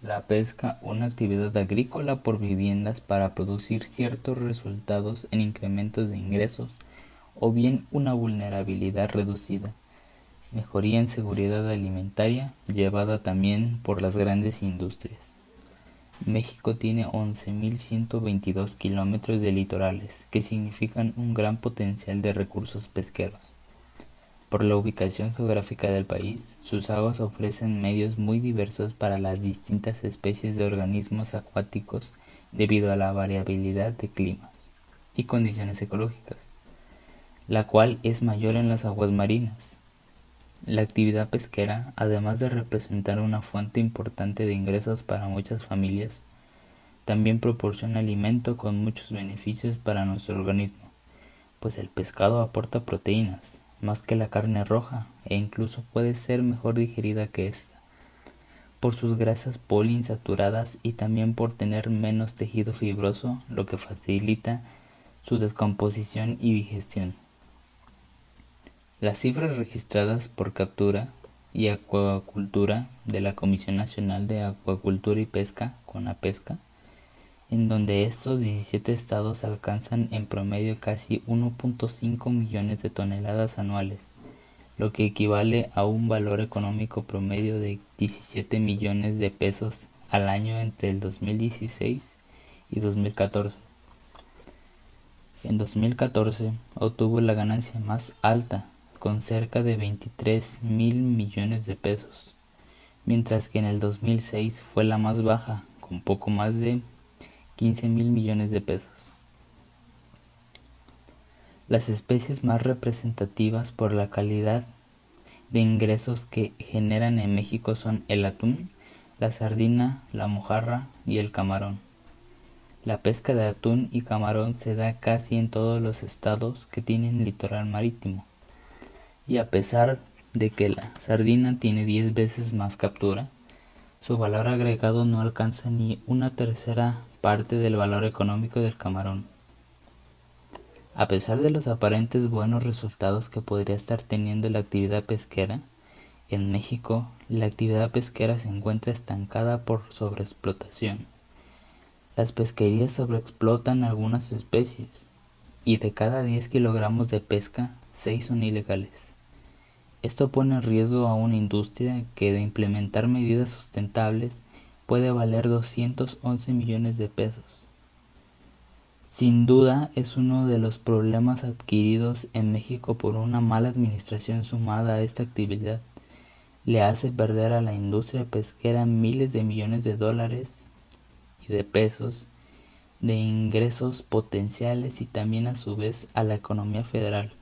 La pesca, una actividad agrícola por viviendas para producir ciertos resultados en incrementos de ingresos o bien una vulnerabilidad reducida, mejoría en seguridad alimentaria llevada también por las grandes industrias. México tiene 11.122 kilómetros de litorales, que significan un gran potencial de recursos pesqueros. Por la ubicación geográfica del país, sus aguas ofrecen medios muy diversos para las distintas especies de organismos acuáticos debido a la variabilidad de climas y condiciones ecológicas, la cual es mayor en las aguas marinas. La actividad pesquera, además de representar una fuente importante de ingresos para muchas familias, también proporciona alimento con muchos beneficios para nuestro organismo, pues el pescado aporta proteínas, más que la carne roja, e incluso puede ser mejor digerida que esta, por sus grasas poliinsaturadas y también por tener menos tejido fibroso, lo que facilita su descomposición y digestión. Las cifras registradas por captura y acuacultura de la Comisión Nacional de Acuacultura y Pesca, CONAPESCA, en donde estos 17 estados alcanzan en promedio casi 1.5 millones de toneladas anuales, lo que equivale a un valor económico promedio de 17 millones de pesos al año entre el 2016 y 2014. En 2014 obtuvo la ganancia más alta, con cerca de 23.000 millones de pesos, mientras que en el 2006 fue la más baja, con poco más de 15.000 millones de pesos. Las especies más representativas por la calidad de ingresos que generan en México son el atún, la sardina, la mojarra y el camarón. La pesca de atún y camarón se da casi en todos los estados que tienen litoral marítimo, y a pesar de que la sardina tiene 10 veces más captura, su valor agregado no alcanza ni una tercera parte del valor económico del camarón. A pesar de los aparentes buenos resultados que podría estar teniendo la actividad pesquera, en México la actividad pesquera se encuentra estancada por sobreexplotación. Las pesquerías sobreexplotan algunas especies, y de cada 10 kilogramos de pesca, 6 son ilegales. Esto pone en riesgo a una industria que, de implementar medidas sustentables, puede valer 211 millones de pesos. Sin duda es uno de los problemas adquiridos en México por una mala administración sumada a esta actividad. Le hace perder a la industria pesquera miles de millones de dólares y de pesos de ingresos potenciales y también a su vez a la economía federal.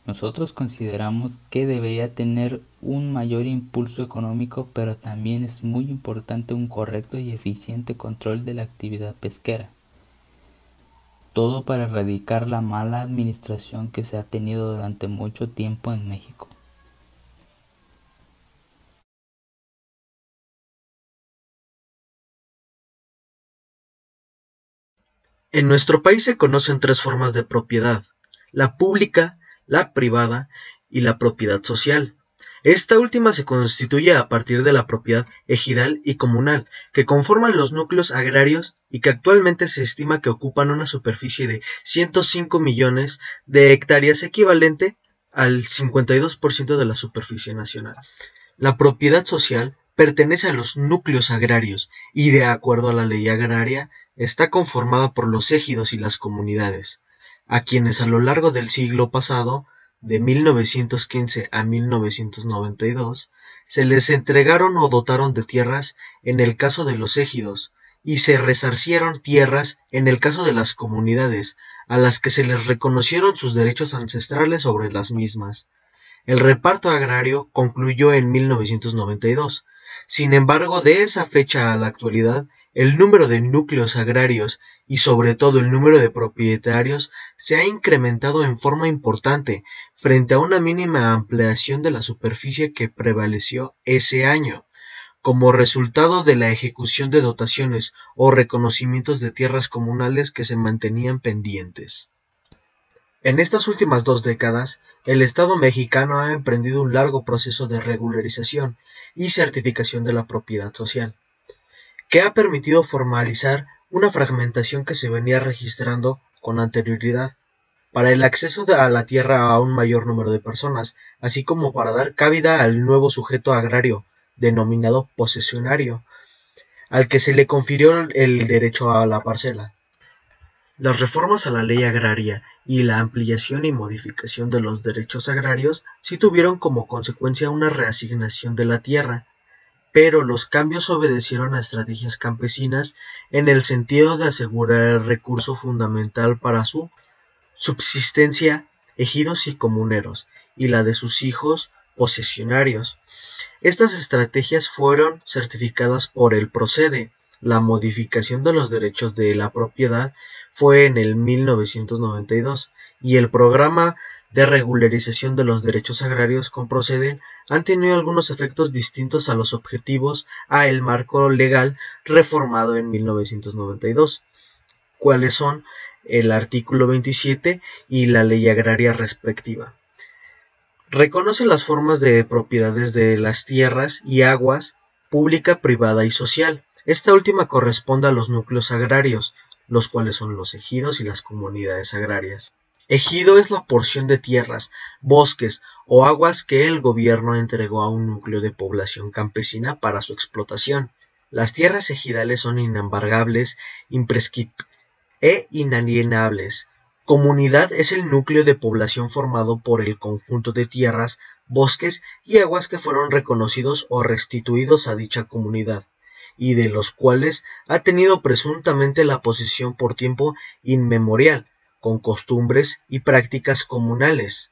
Nosotros consideramos que debería tener un mayor impulso económico, pero también es muy importante un correcto y eficiente control de la actividad pesquera. Todo para erradicar la mala administración que se ha tenido durante mucho tiempo en México. En nuestro país se conocen tres formas de propiedad: la pública, la privada y la propiedad social. Esta última se constituye a partir de la propiedad ejidal y comunal, que conforman los núcleos agrarios y que actualmente se estima que ocupan una superficie de 105 millones de hectáreas, equivalente al 52% de la superficie nacional. La propiedad social pertenece a los núcleos agrarios y, de acuerdo a la ley agraria, está conformada por los ejidos y las comunidades, a quienes a lo largo del siglo pasado, de 1915 a 1992, se les entregaron o dotaron de tierras en el caso de los ejidos, y se resarcieron tierras en el caso de las comunidades, a las que se les reconocieron sus derechos ancestrales sobre las mismas. El reparto agrario concluyó en 1992. Sin embargo, de esa fecha a la actualidad, el número de núcleos agrarios y sobre todo el número de propietarios se ha incrementado en forma importante, frente a una mínima ampliación de la superficie que prevaleció ese año, como resultado de la ejecución de dotaciones o reconocimientos de tierras comunales que se mantenían pendientes. En estas últimas 2 décadas, el Estado mexicano ha emprendido un largo proceso de regularización y certificación de la propiedad social, que ha permitido formalizar una fragmentación que se venía registrando con anterioridad para el acceso a la tierra a un mayor número de personas, así como para dar cabida al nuevo sujeto agrario, denominado posesionario, al que se le confirió el derecho a la parcela. Las reformas a la ley agraria y la ampliación y modificación de los derechos agrarios sí tuvieron como consecuencia una reasignación de la tierra, pero los cambios obedecieron a estrategias campesinas en el sentido de asegurar el recurso fundamental para su subsistencia, ejidos y comuneros, y la de sus hijos posesionarios. Estas estrategias fueron certificadas por el Procede. La modificación de los derechos de la propiedad fue en el 1992 y el programa de regularización de los derechos agrarios con Procede han tenido algunos efectos distintos a los objetivos a el marco legal reformado en 1992, cuáles son el artículo 27 y la ley agraria respectiva. Reconoce las formas de propiedades de las tierras y aguas, pública, privada y social. Esta última corresponde a los núcleos agrarios, los cuales son los ejidos y las comunidades agrarias. Ejido es la porción de tierras, bosques o aguas que el gobierno entregó a un núcleo de población campesina para su explotación. Las tierras ejidales son inembargables, imprescriptibles e inalienables. Comunidad es el núcleo de población formado por el conjunto de tierras, bosques y aguas que fueron reconocidos o restituidos a dicha comunidad, y de los cuales ha tenido presuntamente la posesión por tiempo inmemorial, con costumbres y prácticas comunales.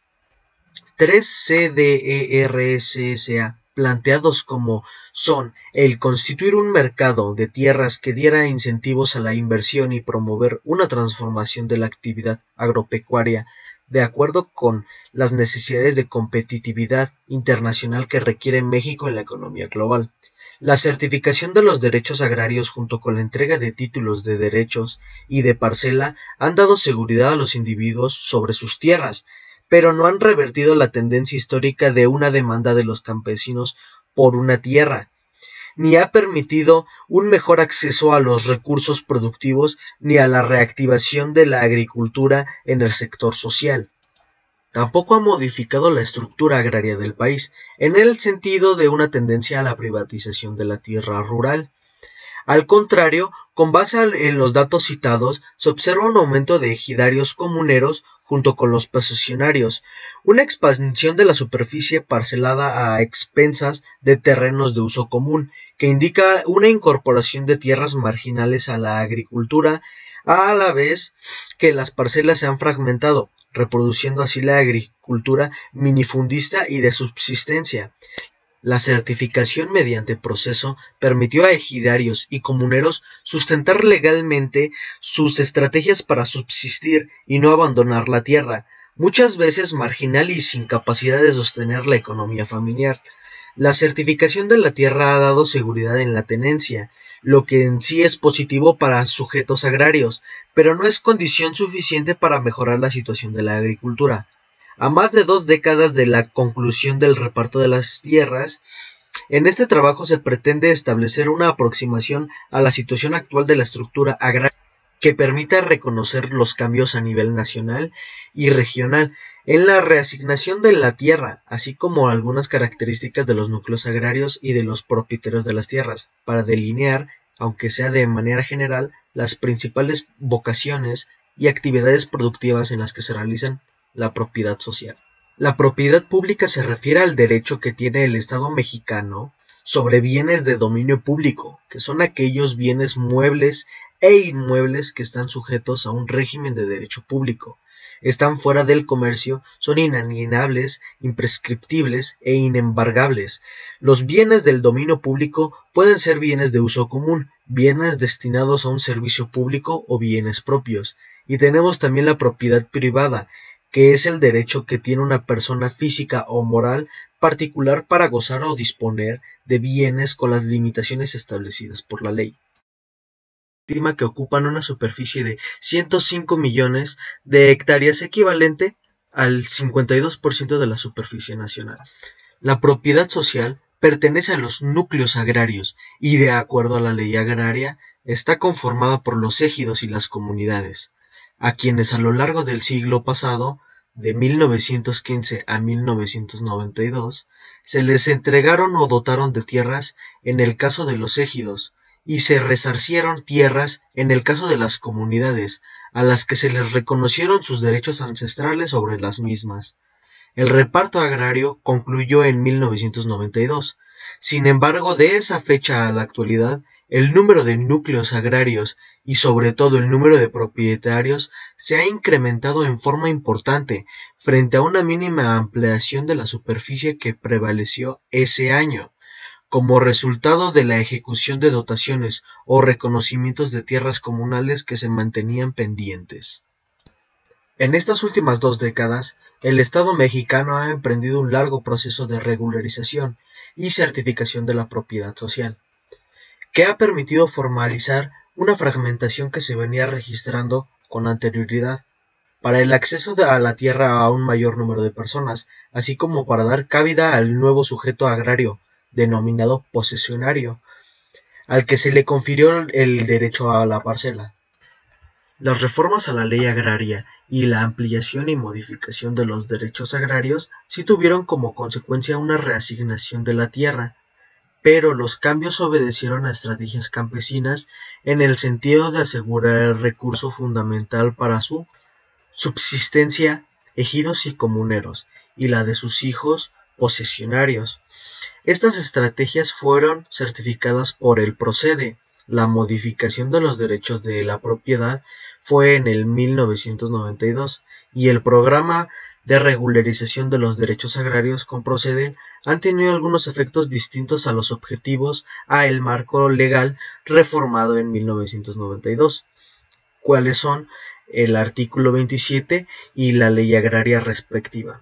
3 CDERSSA planteados como son el constituir un mercado de tierras que diera incentivos a la inversión y promover una transformación de la actividad agropecuaria de acuerdo con las necesidades de competitividad internacional que requiere México en la economía global. La certificación de los derechos agrarios junto con la entrega de títulos de derechos y de parcela han dado seguridad a los individuos sobre sus tierras, pero no han revertido la tendencia histórica de una demanda de los campesinos por una tierra, ni ha permitido un mejor acceso a los recursos productivos ni a la reactivación de la agricultura en el sector social. Tampoco ha modificado la estructura agraria del país, en el sentido de una tendencia a la privatización de la tierra rural. Al contrario, con base en los datos citados, se observa un aumento de ejidarios comuneros junto con los posesionarios, una expansión de la superficie parcelada a expensas de terrenos de uso común, que indica una incorporación de tierras marginales a la agricultura, a la vez que las parcelas se han fragmentado, reproduciendo así la agricultura minifundista y de subsistencia. La certificación mediante proceso permitió a ejidarios y comuneros sustentar legalmente sus estrategias para subsistir y no abandonar la tierra, muchas veces marginal y sin capacidad de sostener la economía familiar. La certificación de la tierra ha dado seguridad en la tenencia, lo que en sí es positivo para sujetos agrarios, pero no es condición suficiente para mejorar la situación de la agricultura. A más de 2 décadas de la conclusión del reparto de las tierras, en este trabajo se pretende establecer una aproximación a la situación actual de la estructura agraria que permita reconocer los cambios a nivel nacional y regional en la reasignación de la tierra, así como algunas características de los núcleos agrarios y de los propietarios de las tierras, para delinear, aunque sea de manera general, las principales vocaciones y actividades productivas en las que se realizan la propiedad social. La propiedad pública se refiere al derecho que tiene el Estado mexicano sobre bienes de dominio público, que son aquellos bienes muebles e inmuebles que están sujetos a un régimen de derecho público, están fuera del comercio, son inalienables, imprescriptibles e inembargables. Los bienes del dominio público pueden ser bienes de uso común, bienes destinados a un servicio público o bienes propios. Y tenemos también la propiedad privada, que es el derecho que tiene una persona física o moral particular para gozar o disponer de bienes con las limitaciones establecidas por la ley. estima que ocupan una superficie de 105 millones de hectáreas, equivalente al 52% de la superficie nacional. La propiedad social pertenece a los núcleos agrarios y, de acuerdo a la ley agraria, está conformada por los ejidos y las comunidades, a quienes a lo largo del siglo pasado, de 1915 a 1992, se les entregaron o dotaron de tierras en el caso de los ejidos, y se resarcieron tierras en el caso de las comunidades, a las que se les reconocieron sus derechos ancestrales sobre las mismas. El reparto agrario concluyó en 1992. Sin embargo, de esa fecha a la actualidad, el número de núcleos agrarios y sobre todo el número de propietarios se ha incrementado en forma importante frente a una mínima ampliación de la superficie que prevaleció ese año, como resultado de la ejecución de dotaciones o reconocimientos de tierras comunales que se mantenían pendientes. En estas últimas 2 décadas, el Estado mexicano ha emprendido un largo proceso de regularización y certificación de la propiedad social, que ha permitido formalizar una fragmentación que se venía registrando con anterioridad, para el acceso a la tierra a un mayor número de personas, así como para dar cabida al nuevo sujeto agrario, denominado posesionario, al que se le confirió el derecho a la parcela. Las reformas a la ley agraria y la ampliación y modificación de los derechos agrarios sí tuvieron como consecuencia una reasignación de la tierra, pero los cambios obedecieron a estrategias campesinas en el sentido de asegurar el recurso fundamental para su subsistencia, ejidos y comuneros, y la de sus hijos posesionarios. Estas estrategias fueron certificadas por el Procede. La modificación de los derechos de la propiedad fue en el 1992 y el programa de regularización de los derechos agrarios con Procede han tenido algunos efectos distintos a los objetivos a el marco legal reformado en 1992, cuáles son el artículo 27 y la ley agraria respectiva.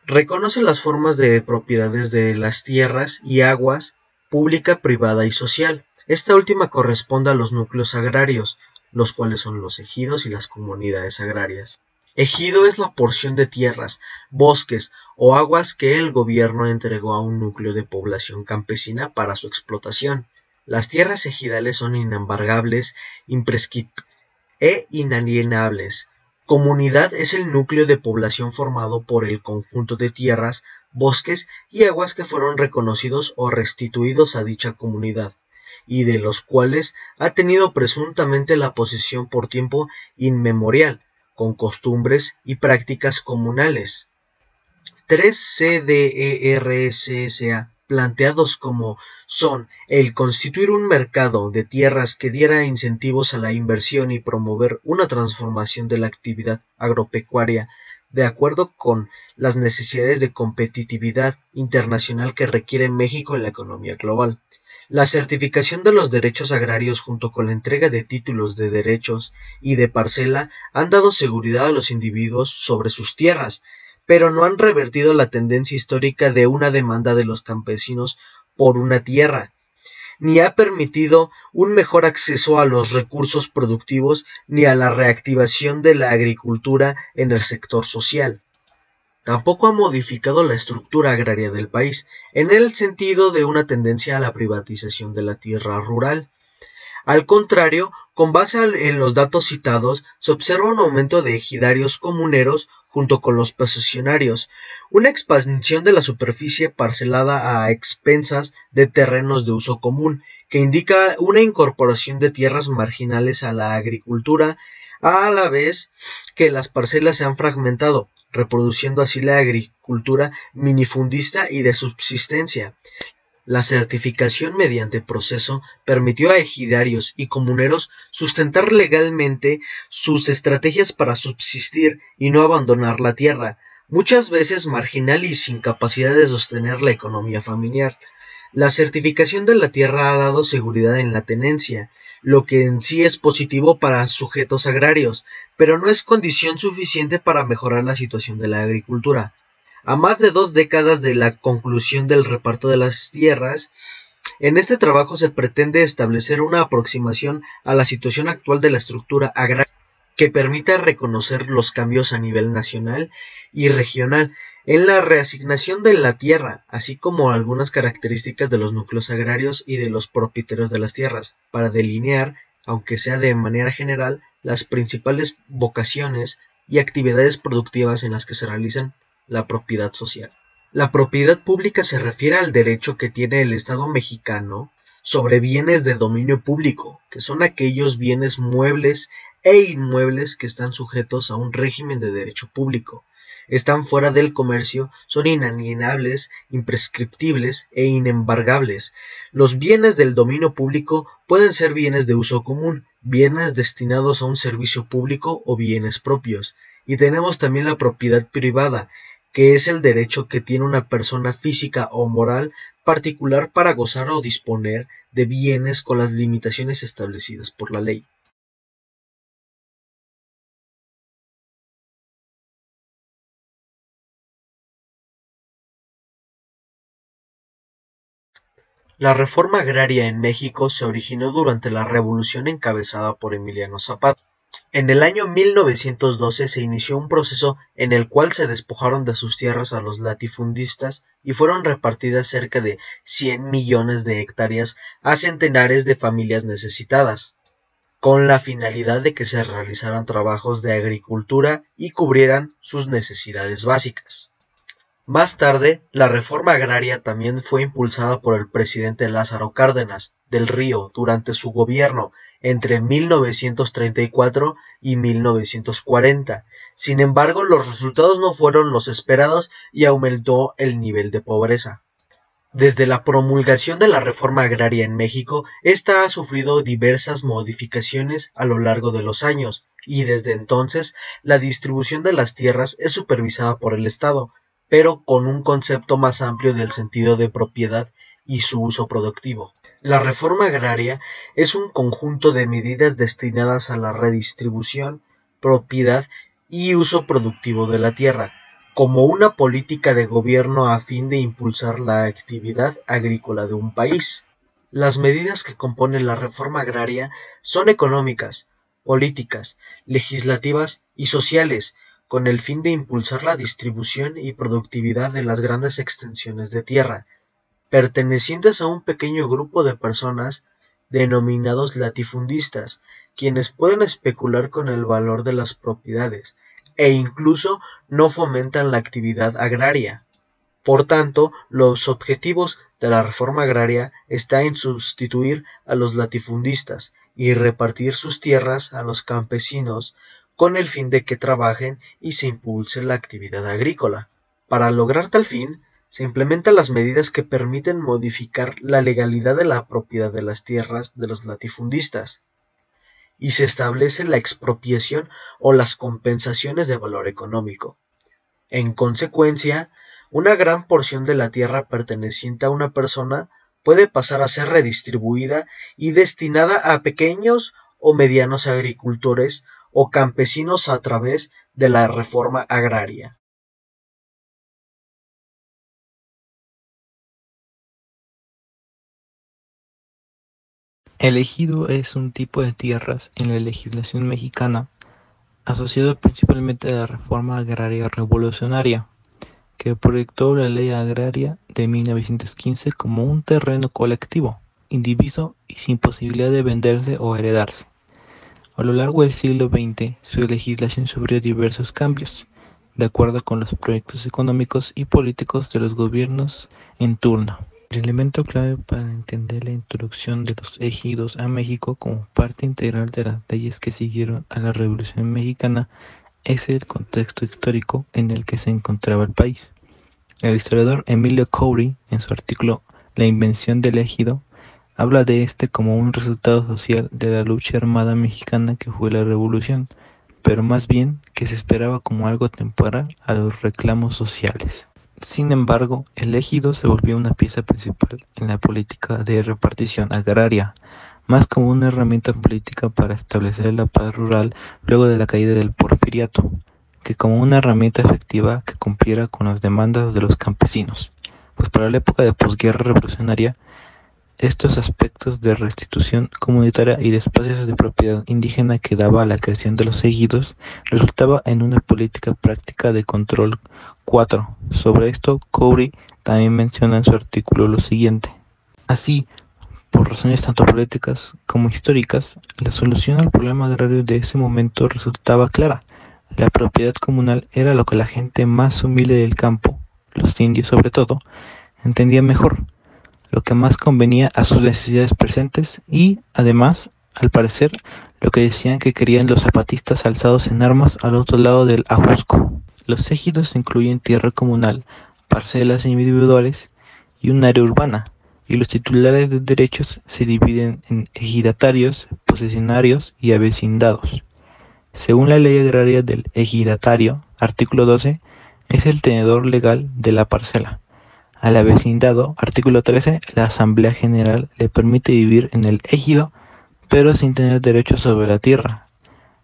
Reconoce las formas de propiedades de las tierras y aguas, pública, privada y social. Esta última corresponde a los núcleos agrarios, los cuales son los ejidos y las comunidades agrarias. Ejido es la porción de tierras, bosques o aguas que el gobierno entregó a un núcleo de población campesina para su explotación. Las tierras ejidales son inembargables, imprescriptibles e inalienables. Comunidad es el núcleo de población formado por el conjunto de tierras, bosques y aguas que fueron reconocidos o restituidos a dicha comunidad, y de los cuales ha tenido presuntamente la posesión por tiempo inmemorial, con costumbres y prácticas comunales. 3 CDERSSA planteados como son el constituir un mercado de tierras que diera incentivos a la inversión y promover una transformación de la actividad agropecuaria de acuerdo con las necesidades de competitividad internacional que requiere México en la economía global. La certificación de los derechos agrarios junto con la entrega de títulos de derechos y de parcela han dado seguridad a los individuos sobre sus tierras, pero no han revertido la tendencia histórica de una demanda de los campesinos por una tierra, ni ha permitido un mejor acceso a los recursos productivos ni a la reactivación de la agricultura en el sector social. Tampoco ha modificado la estructura agraria del país, en el sentido de una tendencia a la privatización de la tierra rural. Al contrario, con base en los datos citados, se observa un aumento de ejidarios comuneros junto con los posesionarios, una expansión de la superficie parcelada a expensas de terrenos de uso común, que indica una incorporación de tierras marginales a la agricultura, a la vez que las parcelas se han fragmentado, reproduciendo así la agricultura minifundista y de subsistencia. La certificación mediante proceso permitió a ejidarios y comuneros sustentar legalmente sus estrategias para subsistir y no abandonar la tierra, muchas veces marginal y sin capacidad de sostener la economía familiar. La certificación de la tierra ha dado seguridad en la tenencia, lo que en sí es positivo para sujetos agrarios, pero no es condición suficiente para mejorar la situación de la agricultura. A más de 2 décadas de la conclusión del reparto de las tierras, En este trabajo se pretende establecer una aproximación a la situación actual de la estructura agraria que permita reconocer los cambios a nivel nacional y regional en la reasignación de la tierra, así como algunas características de los núcleos agrarios y de los propietarios de las tierras, para delinear, aunque sea de manera general, las principales vocaciones y actividades productivas en las que se realizan la propiedad social. La propiedad pública se refiere al derecho que tiene el Estado mexicano sobre bienes de dominio público, que son aquellos bienes muebles e inmuebles que están sujetos a un régimen de derecho público. Están fuera del comercio, son inalienables, imprescriptibles e inembargables. Los bienes del dominio público pueden ser bienes de uso común, bienes destinados a un servicio público o bienes propios. Y tenemos también la propiedad privada, que es el derecho que tiene una persona física o moral particular para gozar o disponer de bienes con las limitaciones establecidas por la ley. La reforma agraria en México se originó durante la revolución encabezada por Emiliano Zapata. En el año 1912 se inició un proceso en el cual se despojaron de sus tierras a los latifundistas y fueron repartidas cerca de 100 millones de hectáreas a centenares de familias necesitadas, con la finalidad de que se realizaran trabajos de agricultura y cubrieran sus necesidades básicas. Más tarde, la reforma agraria también fue impulsada por el presidente Lázaro Cárdenas del Río durante su gobierno entre 1934 y 1940. Sin embargo, los resultados no fueron los esperados y aumentó el nivel de pobreza. Desde la promulgación de la reforma agraria en México, esta ha sufrido diversas modificaciones a lo largo de los años, y desde entonces la distribución de las tierras es supervisada por el Estado, pero con un concepto más amplio del sentido de propiedad y su uso productivo. La reforma agraria es un conjunto de medidas destinadas a la redistribución, propiedad y uso productivo de la tierra, como una política de gobierno a fin de impulsar la actividad agrícola de un país. Las medidas que componen la reforma agraria son económicas, políticas, legislativas y sociales, con el fin de impulsar la distribución y productividad de las grandes extensiones de tierra, pertenecientes a un pequeño grupo de personas denominados latifundistas, quienes pueden especular con el valor de las propiedades e incluso no fomentan la actividad agraria. Por tanto, los objetivos de la reforma agraria está en sustituir a los latifundistas y repartir sus tierras a los campesinos con el fin de que trabajen y se impulse la actividad agrícola. Para lograr tal fin, se implementan las medidas que permiten modificar la legalidad de la propiedad de las tierras de los latifundistas, y se establece la expropiación o las compensaciones de valor económico. En consecuencia, una gran porción de la tierra perteneciente a una persona puede pasar a ser redistribuida y destinada a pequeños o medianos agricultores o campesinos a través de la reforma agraria. El ejido es un tipo de tierras en la legislación mexicana asociado principalmente a la reforma agraria revolucionaria, que proyectó la Ley Agraria de 1915 como un terreno colectivo, indiviso y sin posibilidad de venderse o heredarse. A lo largo del siglo XX, su legislación sufrió diversos cambios, de acuerdo con los proyectos económicos y políticos de los gobiernos en turno. El elemento clave para entender la introducción de los ejidos a México como parte integral de las leyes que siguieron a la Revolución Mexicana es el contexto histórico en el que se encontraba el país. El historiador Emilio Coury, en su artículo La invención del ejido, habla de este como un resultado social de la lucha armada mexicana que fue la Revolución, pero más bien que se esperaba como algo temporal a los reclamos sociales. Sin embargo, el ejido se volvió una pieza principal en la política de repartición agraria, más como una herramienta política para establecer la paz rural luego de la caída del Porfiriato, que como una herramienta efectiva que cumpliera con las demandas de los campesinos, pues para la época de posguerra revolucionaria, estos aspectos de restitución comunitaria y de espacios de propiedad indígena que daba la creación de los ejidos resultaba en una política práctica de control 4. Sobre esto, Cowrie también menciona en su artículo lo siguiente. Así, por razones tanto políticas como históricas, la solución al problema agrario de ese momento resultaba clara. La propiedad comunal era lo que la gente más humilde del campo, los indios sobre todo, entendía mejor, lo que más convenía a sus necesidades presentes y, además, al parecer, lo que decían que querían los zapatistas alzados en armas al otro lado del Ajusco. Los ejidos incluyen tierra comunal, parcelas individuales y un área urbana, y los titulares de derechos se dividen en ejidatarios, posesionarios y avecindados. Según la ley agraria del ejidatario, artículo 12, es el tenedor legal de la parcela. Al avecindado, artículo 13, la Asamblea General le permite vivir en el ejido, pero sin tener derecho sobre la tierra.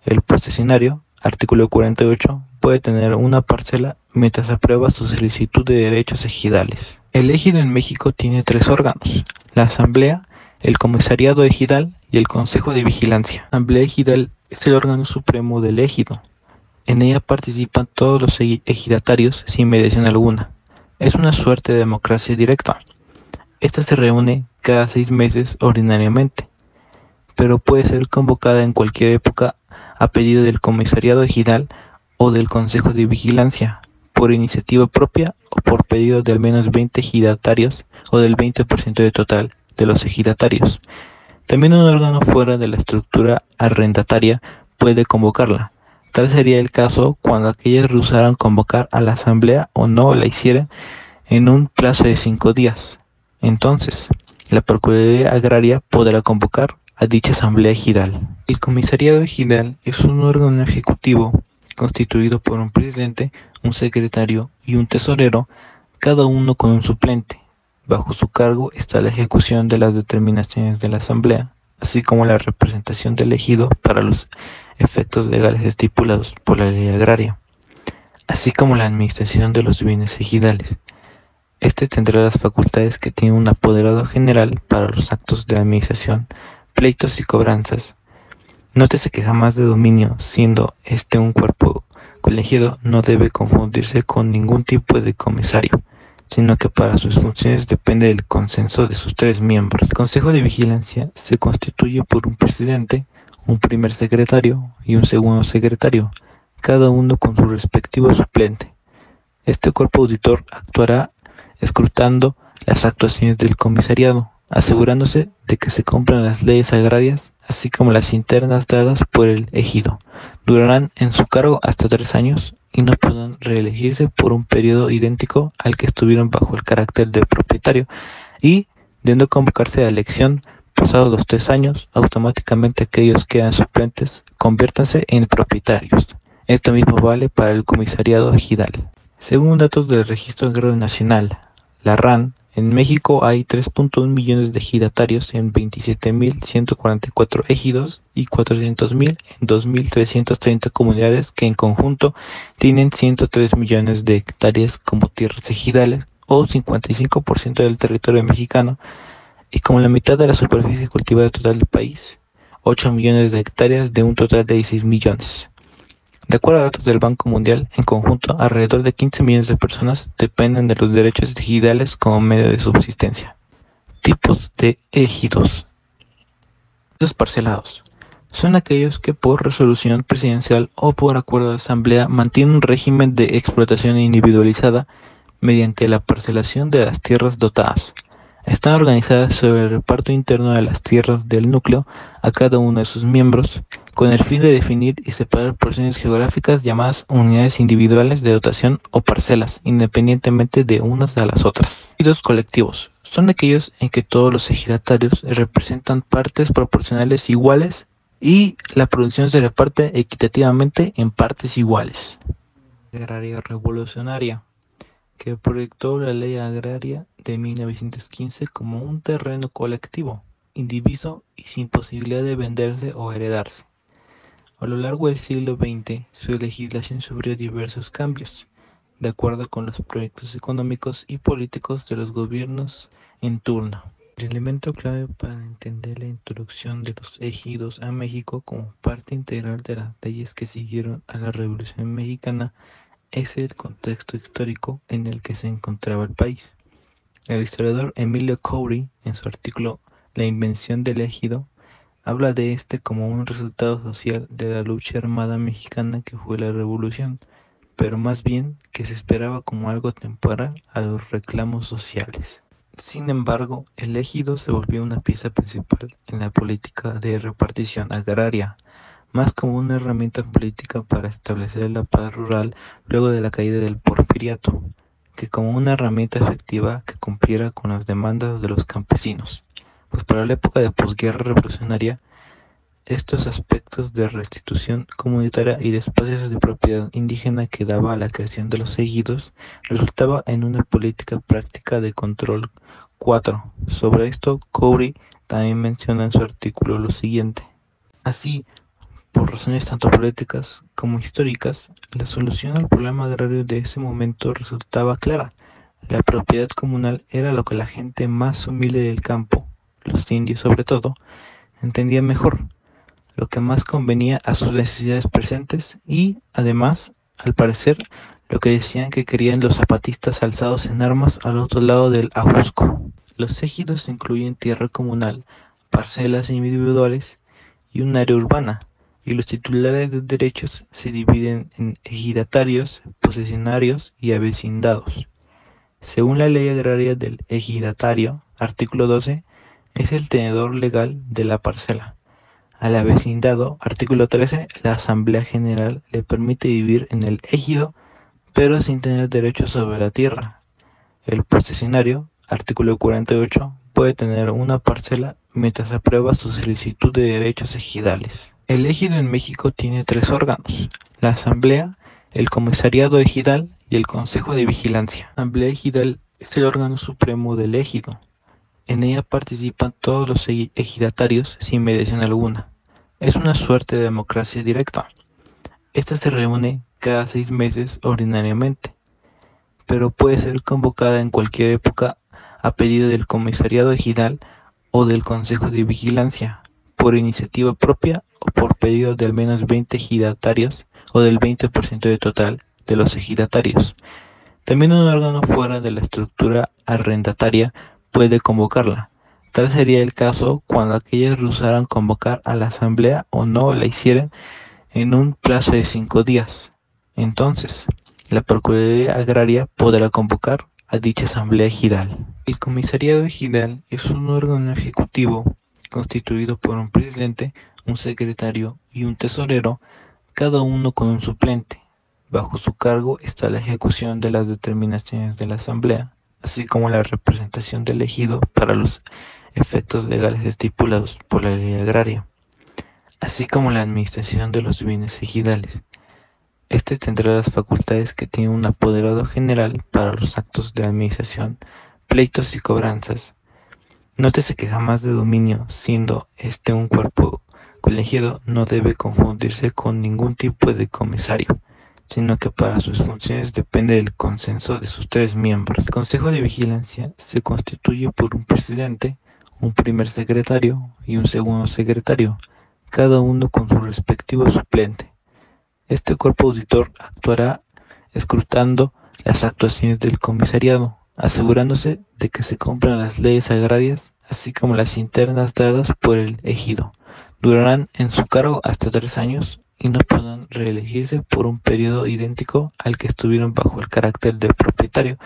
El posesionario, artículo 48, puede tener una parcela mientras aprueba su solicitud de derechos ejidales. El ejido en México tiene 3 órganos: la Asamblea, el Comisariado Ejidal y el Consejo de Vigilancia. La Asamblea Ejidal es el órgano supremo del ejido. En ella participan todos los ejidatarios sin mediación alguna. Es una suerte de democracia directa. Esta se reúne cada 6 meses ordinariamente, pero puede ser convocada en cualquier época a pedido del Comisariado Ejidal o del Consejo de Vigilancia, por iniciativa propia o por pedido de al menos 20 ejidatarios o del 20% del total de los ejidatarios. También un órgano fuera de la estructura arrendataria puede convocarla. Tal sería el caso cuando aquellas rehusaran convocar a la asamblea o no la hicieran en un plazo de 5 días. Entonces, la Procuraduría Agraria podrá convocar a dicha asamblea ejidal. El comisariado ejidal es un órgano ejecutivo constituido por un presidente, un secretario y un tesorero, cada uno con un suplente. Bajo su cargo está la ejecución de las determinaciones de la asamblea, así como la representación del ejido para los efectos legales estipulados por la ley agraria, así como la administración de los bienes ejidales. Este tendrá las facultades que tiene un apoderado general para los actos de administración, pleitos y cobranzas. Nótese que jamás de dominio, siendo este un cuerpo colegiado, no debe confundirse con ningún tipo de comisario, sino que para sus funciones depende del consenso de sus 3 miembros. El Consejo de Vigilancia se constituye por un presidente, un primer secretario y un segundo secretario, cada uno con su respectivo suplente. Este cuerpo auditor actuará escrutando las actuaciones del comisariado, asegurándose de que se cumplan las leyes agrarias, así como las internas dadas por el ejido. Durarán en su cargo hasta 3 años y no podrán reelegirse por un periodo idéntico al que estuvieron bajo el carácter de propietario, y de no convocarse a elección pasados los 3 años, automáticamente aquellos que eran suplentes conviértanse en propietarios. Esto mismo vale para el comisariado ejidal. Según datos del Registro Agrario Nacional, la RAN, en México hay 3.1 millones de ejidatarios en 27.144 ejidos y 400.000 en 2.330 comunidades que en conjunto tienen 103 millones de hectáreas como tierras ejidales, o 55% del territorio mexicano, y como la mitad de la superficie cultivada total del país, 8 millones de hectáreas de un total de 16 millones. De acuerdo a datos del Banco Mundial, en conjunto, alrededor de 15 millones de personas dependen de los derechos ejidales como medio de subsistencia. Tipos de ejidos. Ejidos parcelados son aquellos que por resolución presidencial o por acuerdo de asamblea mantienen un régimen de explotación individualizada mediante la parcelación de las tierras dotadas. Están organizadas sobre el reparto interno de las tierras del núcleo a cada uno de sus miembros, con el fin de definir y separar porciones geográficas llamadas unidades individuales de dotación o parcelas, independientemente de unas de las otras. Ejidos colectivos son aquellos en que todos los ejidatarios representan partes proporcionales iguales y la producción se reparte equitativamente en partes iguales. Agraria revolucionaria, que proyectó la Ley Agraria de 1915 como un terreno colectivo, indiviso y sin posibilidad de venderse o heredarse. A lo largo del siglo XX, su legislación sufrió diversos cambios, de acuerdo con los proyectos económicos y políticos de los gobiernos en turno. El elemento clave para entender la introducción de los ejidos a México como parte integral de las leyes que siguieron a la Revolución Mexicana es el contexto histórico en el que se encontraba el país. El historiador Emilio Coury, en su artículo La invención del ejido, habla de este como un resultado social de la lucha armada mexicana que fue la Revolución, pero más bien que se esperaba como algo temporal a los reclamos sociales. Sin embargo, el ejido se volvió una pieza principal en la política de repartición agraria, más como una herramienta política para establecer la paz rural luego de la caída del Porfiriato, que como una herramienta efectiva que cumpliera con las demandas de los campesinos. Pues para la época de posguerra revolucionaria, estos aspectos de restitución comunitaria y de espacios de propiedad indígena que daba a la creación de los ejidos resultaba en una política práctica de control 4. Sobre esto, Coury también menciona en su artículo lo siguiente. Así, por razones tanto políticas como históricas, la solución al problema agrario de ese momento resultaba clara. La propiedad comunal era lo que la gente más humilde del campo, los indios sobre todo, entendía mejor, lo que más convenía a sus necesidades presentes y, además, al parecer, lo que decían que querían los zapatistas alzados en armas al otro lado del Ajusco. Los ejidos incluyen tierra comunal, parcelas individuales y un área urbana, y los titulares de derechos se dividen en ejidatarios, posesionarios y avecindados. Según la ley agraria del ejidatario, artículo 12, es el tenedor legal de la parcela. Al avecindado, artículo 13, la Asamblea General le permite vivir en el ejido, pero sin tener derecho sobre la tierra. El posesionario, artículo 48, puede tener una parcela mientras aprueba su solicitud de derechos ejidales. El ejido en México tiene tres órganos: la Asamblea, el Comisariado Ejidal y el Consejo de Vigilancia. La Asamblea Ejidal es el órgano supremo del ejido. En ella participan todos los ejidatarios sin mediación alguna. Es una suerte de democracia directa. Esta se reúne cada 6 meses ordinariamente, pero puede ser convocada en cualquier época a pedido del Comisariado Ejidal o del Consejo de Vigilancia, por iniciativa propia o por pedido de al menos 20 ejidatarios o del 20% del total de los ejidatarios. También un órgano fuera de la estructura arrendataria puede convocarla. Tal sería el caso cuando aquellos rehusaran convocar a la asamblea o no la hicieran en un plazo de 5 días. Entonces, la Procuraduría Agraria podrá convocar a dicha asamblea ejidal. El comisariado ejidal es un órgano ejecutivo constituido por un presidente, un secretario y un tesorero, cada uno con un suplente. Bajo su cargo está la ejecución de las determinaciones de la asamblea, así como la representación del ejido para los efectos legales estipulados por la ley agraria, así como la administración de los bienes ejidales. Este tendrá las facultades que tiene un apoderado general para los actos de administración, pleitos y cobranzas. Nótese que jamás de dominio, siendo este un cuerpo colegiado, no debe confundirse con ningún tipo de comisario, sino que para sus funciones depende del consenso de sus 3 miembros. El Consejo de Vigilancia se constituye por un presidente, un primer secretario y un segundo secretario, cada uno con su respectivo suplente. Este cuerpo auditor actuará escrutando las actuaciones del comisariado, asegurándose de que se cumplan las leyes agrarias, así como las internas dadas por el ejido. Durarán en su cargo hasta 3 años y no podrán reelegirse por un periodo idéntico al que estuvieron bajo el carácter de propietario,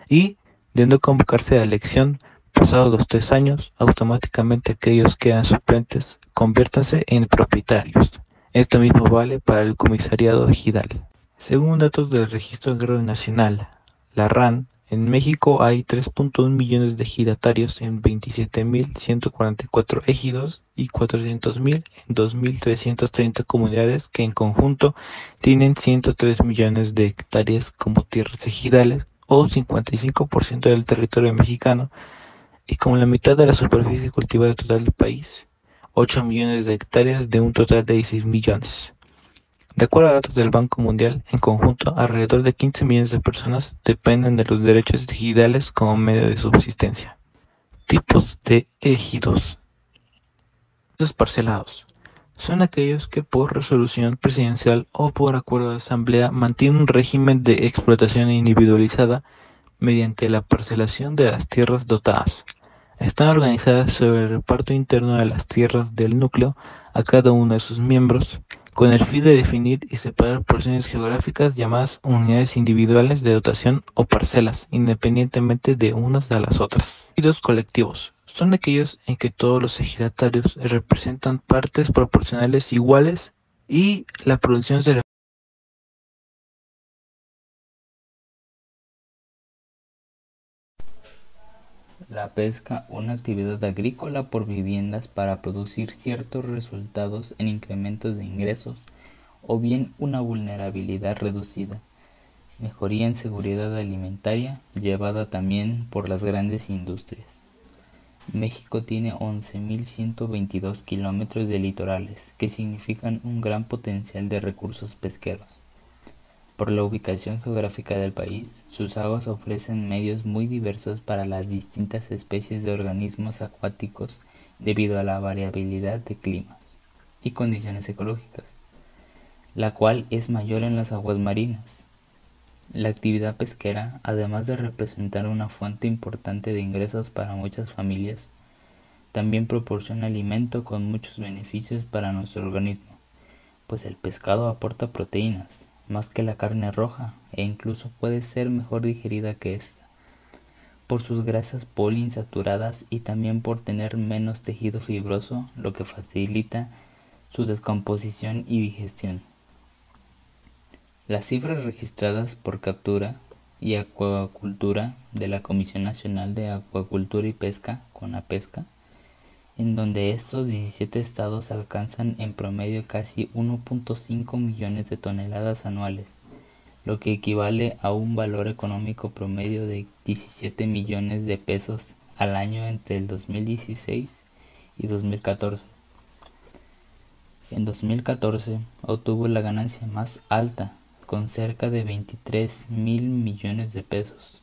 y de no convocarse a elección pasados los 3 años, automáticamente aquellos que eran suplentes conviértanse en propietarios. Esto mismo vale para el comisariado ejidal. Según datos del Registro Agrario Nacional, la RAN, en México hay 3.1 millones de ejidatarios en 27.144 ejidos y 400.000 en 2.330 comunidades que en conjunto tienen 103 millones de hectáreas como tierras ejidales, o 55% del territorio mexicano, y como la mitad de la superficie cultivada total del país, 8 millones de hectáreas de un total de 16 millones. De acuerdo a datos del Banco Mundial, en conjunto, alrededor de 15 millones de personas dependen de los derechos ejidales como medio de subsistencia. Tipos de ejidos. Ejidos parcelados. Son aquellos que por resolución presidencial o por acuerdo de asamblea mantienen un régimen de explotación individualizada mediante la parcelación de las tierras dotadas. Están organizadas sobre el reparto interno de las tierras del núcleo a cada uno de sus miembros, con el fin de definir y separar porciones geográficas llamadas unidades individuales de dotación o parcelas, independientemente de unas de las otras. Ejidos colectivos. Son aquellos en que todos los ejidatarios representan partes proporcionales iguales y la producción se La pesca, una actividad agrícola por viviendas para producir ciertos resultados en incrementos de ingresos o bien una vulnerabilidad reducida, mejoría en seguridad alimentaria llevada también por las grandes industrias. México tiene 11.122 kilómetros de litorales, que significan un gran potencial de recursos pesqueros. Por la ubicación geográfica del país, sus aguas ofrecen medios muy diversos para las distintas especies de organismos acuáticos debido a la variabilidad de climas y condiciones ecológicas, la cual es mayor en las aguas marinas. La actividad pesquera, además de representar una fuente importante de ingresos para muchas familias, también proporciona alimento con muchos beneficios para nuestro organismo, pues el pescado aporta proteínas, más que la carne roja, e incluso puede ser mejor digerida que esta, por sus grasas poliinsaturadas y también por tener menos tejido fibroso, lo que facilita su descomposición y digestión. Las cifras registradas por captura y acuacultura de la Comisión Nacional de Acuacultura y Pesca, CONAPESCA, en donde estos 17 estados alcanzan en promedio casi 1.5 millones de toneladas anuales, lo que equivale a un valor económico promedio de 17 millones de pesos al año entre el 2016 y 2014. En 2014 obtuvo la ganancia más alta, con cerca de 23.000 millones de pesos,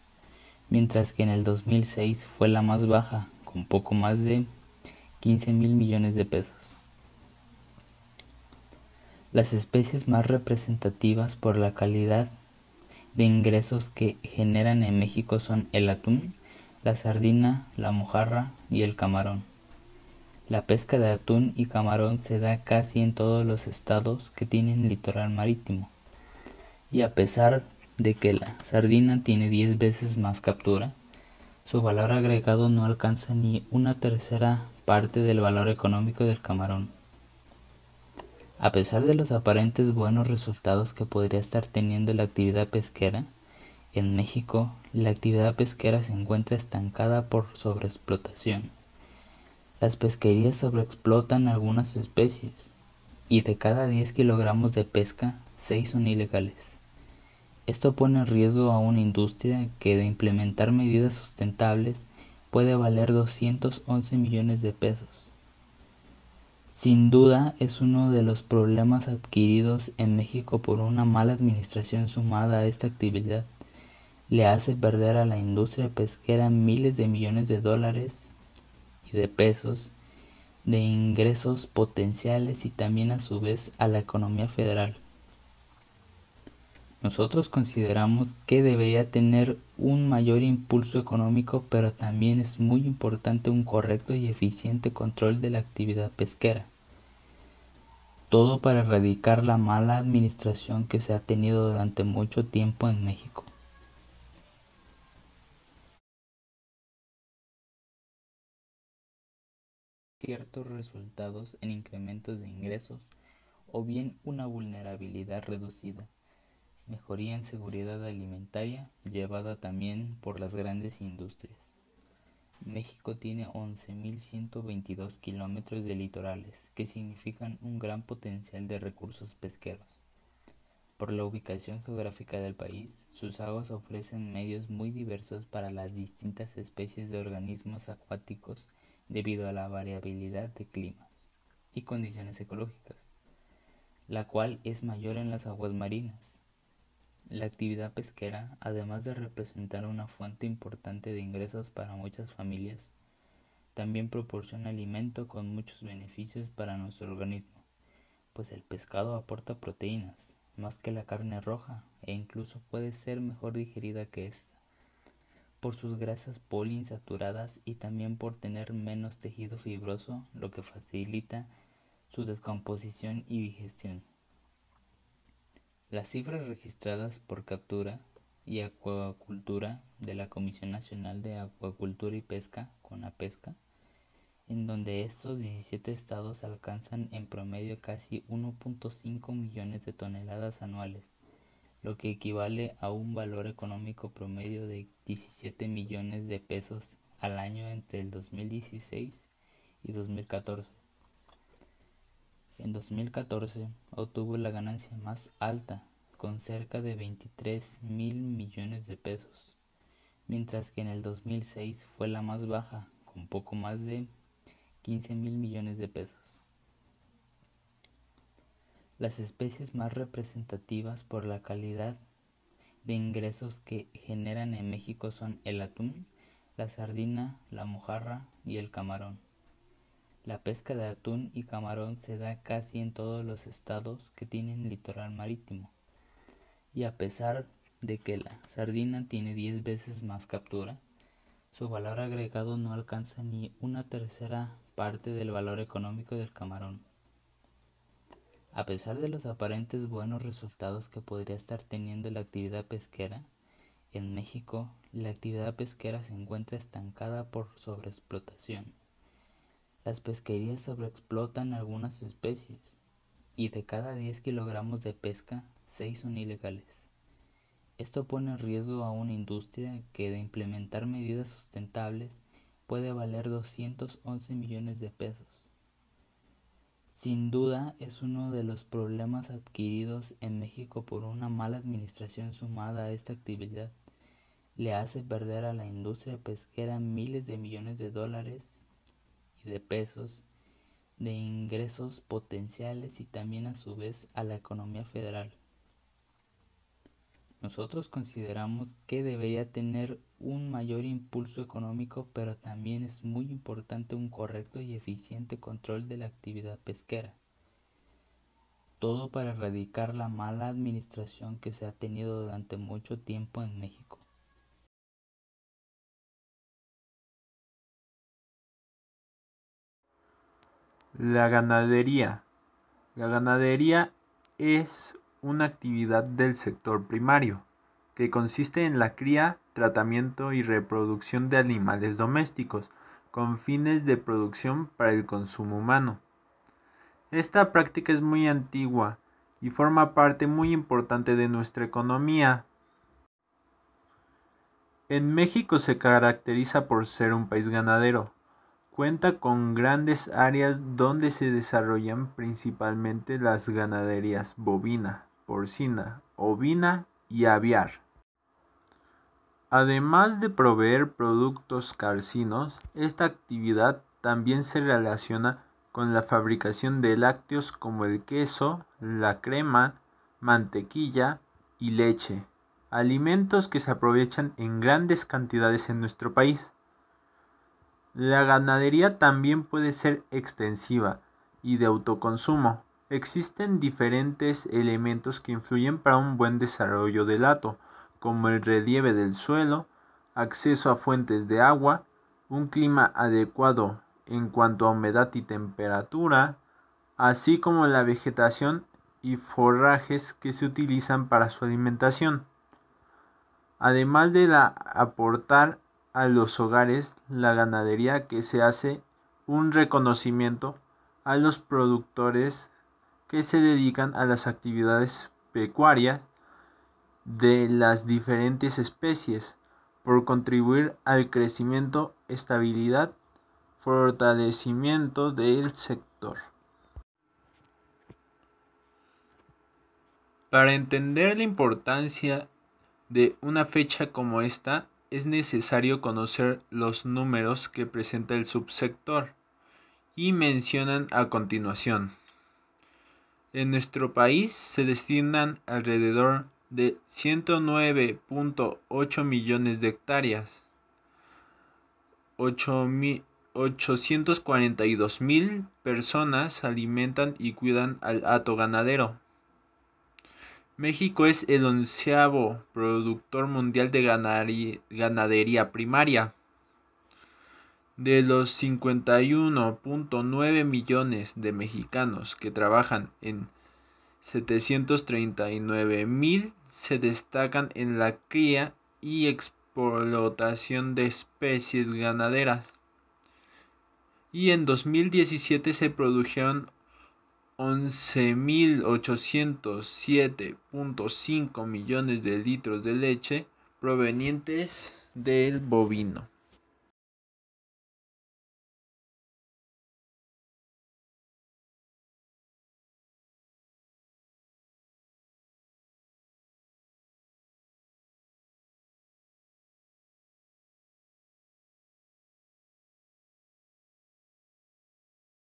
mientras que en el 2006 fue la más baja, con poco más de 15.000 millones de pesos. Las especies más representativas por la calidad de ingresos que generan en México son el atún, la sardina, la mojarra y el camarón. La pesca de atún y camarón se da casi en todos los estados que tienen litoral marítimo, y a pesar de que la sardina tiene 10 veces más captura, su valor agregado no alcanza ni una tercera parte del valor económico del camarón. A pesar de los aparentes buenos resultados que podría estar teniendo la actividad pesquera, en México la actividad pesquera se encuentra estancada por sobreexplotación. Las pesquerías sobreexplotan algunas especies, y de cada 10 kilogramos de pesca, 6 son ilegales. Esto pone en riesgo a una industria que, de implementar medidas sustentables, puede valer 211 millones de pesos. Sin duda es uno de los problemas adquiridos en México por una mala administración sumada a esta actividad. Le hace perder a la industria pesquera miles de millones de dólares y de pesos de ingresos potenciales y también a su vez a la economía federal. Nosotros consideramos que debería tener un mayor impulso económico, pero también es muy importante un correcto y eficiente control de la actividad pesquera. Todo para erradicar la mala administración que se ha tenido durante mucho tiempo en México. Ciertos resultados en incrementos de ingresos o bien una vulnerabilidad reducida, mejoría en seguridad alimentaria llevada también por las grandes industrias. México tiene 11.122 kilómetros de litorales, que significan un gran potencial de recursos pesqueros. Por la ubicación geográfica del país, sus aguas ofrecen medios muy diversos para las distintas especies de organismos acuáticos debido a la variabilidad de climas y condiciones ecológicas, la cual es mayor en las aguas marinas. La actividad pesquera, además de representar una fuente importante de ingresos para muchas familias, también proporciona alimento con muchos beneficios para nuestro organismo, pues el pescado aporta proteínas, más que la carne roja, e incluso puede ser mejor digerida que esta, por sus grasas poliinsaturadas y también por tener menos tejido fibroso, lo que facilita su descomposición y digestión. Las cifras registradas por captura y acuacultura de la Comisión Nacional de Acuacultura y Pesca, CONAPESCA, en donde estos 17 estados alcanzan en promedio casi 1.5 millones de toneladas anuales, lo que equivale a un valor económico promedio de 17 millones de pesos al año entre el 2016 y 2014. En 2014 obtuvo la ganancia más alta, con cerca de 23.000 millones de pesos, mientras que en el 2006 fue la más baja, con poco más de 15.000 millones de pesos. Las especies más representativas por la calidad de ingresos que generan en México son el atún, la sardina, la mojarra y el camarón. La pesca de atún y camarón se da casi en todos los estados que tienen litoral marítimo, y a pesar de que la sardina tiene 10 veces más captura, su valor agregado no alcanza ni una tercera parte del valor económico del camarón. A pesar de los aparentes buenos resultados que podría estar teniendo la actividad pesquera, en México la actividad pesquera se encuentra estancada por sobreexplotación. Las pesquerías sobreexplotan algunas especies, y de cada 10 kilogramos de pesca, 6 son ilegales. Esto pone en riesgo a una industria que, de implementar medidas sustentables, puede valer 211 millones de pesos. Sin duda es uno de los problemas adquiridos en México por una mala administración sumada a esta actividad. Le hace perder a la industria pesquera miles de millones de dólares y de pesos de ingresos potenciales, y también a su vez a la economía federal. Nosotros consideramos que debería tener un mayor impulso económico, pero también es muy importante un correcto y eficiente control de la actividad pesquera. Todo para erradicar la mala administración que se ha tenido durante mucho tiempo en México. La ganadería. La ganadería es una actividad del sector primario, que consiste en la cría, tratamiento y reproducción de animales domésticos, con fines de producción para el consumo humano. Esta práctica es muy antigua y forma parte muy importante de nuestra economía. En México se caracteriza por ser un país ganadero. Cuenta con grandes áreas donde se desarrollan principalmente las ganaderías bovina, porcina, ovina y aviar. Además de proveer productos carcinos, esta actividad también se relaciona con la fabricación de lácteos como el queso, la crema, mantequilla y leche, alimentos que se aprovechan en grandes cantidades en nuestro país. La ganadería también puede ser extensiva y de autoconsumo. Existen diferentes elementos que influyen para un buen desarrollo del hato, como el relieve del suelo, acceso a fuentes de agua, un clima adecuado en cuanto a humedad y temperatura, así como la vegetación y forrajes que se utilizan para su alimentación. Además de aportar a los hogares, la ganadería que se hace un reconocimiento a los productores que se dedican a las actividades pecuarias de las diferentes especies, por contribuir al crecimiento, estabilidad, fortalecimiento del sector. Para entender la importancia de una fecha como esta, es necesario conocer los números que presenta el subsector y mencionan a continuación. En nuestro país se destinan alrededor de 109.8 millones de hectáreas, 842.000 personas alimentan y cuidan al hato ganadero. México es el 11º productor mundial de ganadería primaria. De los 51.9 millones de mexicanos que trabajan en 739.000 se destacan en la cría y explotación de especies ganaderas. Y en 2017 se produjeron 11.807.5 millones de litros de leche provenientes del bovino.